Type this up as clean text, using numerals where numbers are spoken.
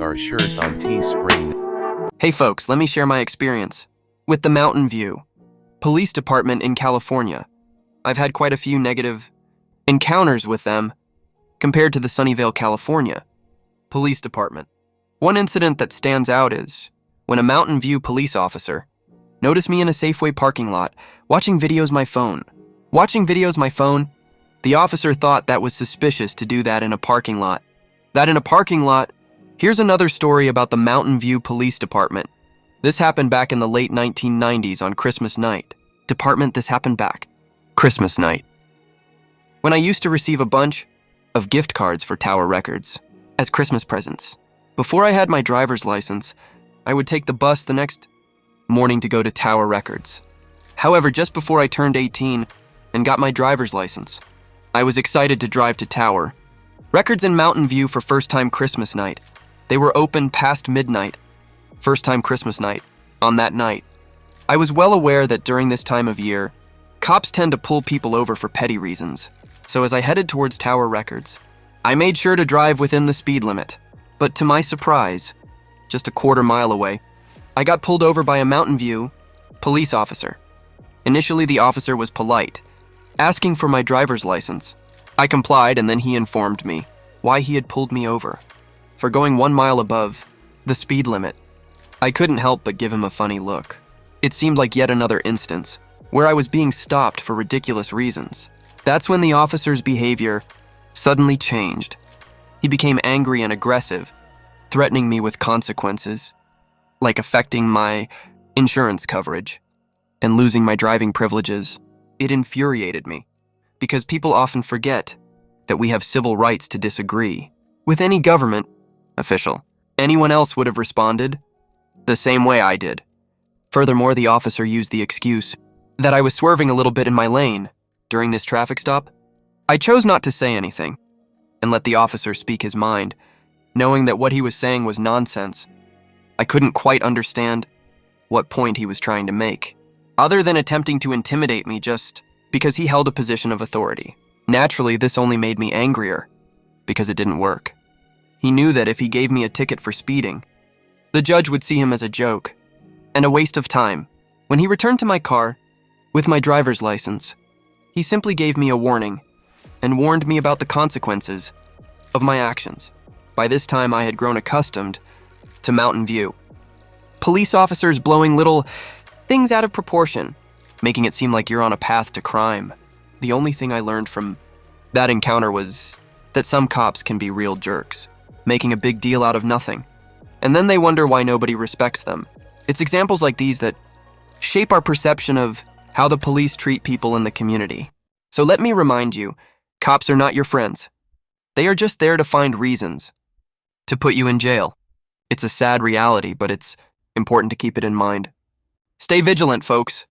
our shirt on Teespring. Hey folks, let me share my experience with the Mountain View Police Department in California. I've had quite a few negative encounters with them compared to the Sunnyvale, California Police Department. One incident that stands out is when a Mountain View police officer noticed me in a Safeway parking lot watching videos my phone. The officer thought that was suspicious to do that in a parking lot. Here's another story about the Mountain View Police Department. This happened back in the late 1990s on Christmas night. Christmas night. When I used to receive a bunch of gift cards for Tower Records as Christmas presents. Before I had my driver's license, I would take the bus the next morning to go to Tower Records. However, just before I turned 18 and got my driver's license, I was excited to drive to Tower Records in Mountain View for first-time Christmas night. They were open past midnight. First-time Christmas night. On that night, I was well aware that during this time of year, cops tend to pull people over for petty reasons. So as I headed towards Tower Records, I made sure to drive within the speed limit. But to my surprise, just a quarter mile away, I got pulled over by a Mountain View police officer. Initially, the officer was polite, asking for my driver's license. I complied, and then he informed me why he had pulled me over. For going 1 mile above the speed limit. I couldn't help but give him a funny look. It seemed like yet another instance where I was being stopped for ridiculous reasons. That's when the officer's behavior suddenly changed. He became angry and aggressive, threatening me with consequences, like affecting my insurance coverage and losing my driving privileges. It infuriated me, because people often forget that we have civil rights to disagree with any government official. Anyone else would have responded the same way I did. Furthermore, the officer used the excuse that I was swerving a little bit in my lane during this traffic stop. I chose not to say anything and let the officer speak his mind, knowing that what he was saying was nonsense. I couldn't quite understand what point he was trying to make, other than attempting to intimidate me just because he held a position of authority. Naturally, this only made me angrier because it didn't work. He knew that if he gave me a ticket for speeding, the judge would see him as a joke and a waste of time. When he returned to my car with my driver's license, he simply gave me a warning and warned me about the consequences of my actions. By this time, I had grown accustomed to Mountain View police officers blowing little things out of proportion, making it seem like you're on a path to crime. The only thing I learned from that encounter was that some cops can be real jerks, making a big deal out of nothing. And then they wonder why nobody respects them. It's examples like these that shape our perception of how the police treat people in the community. So let me remind you, cops are not your friends. They are just there to find reasons to put you in jail. It's a sad reality, but it's important to keep it in mind. Stay vigilant, folks.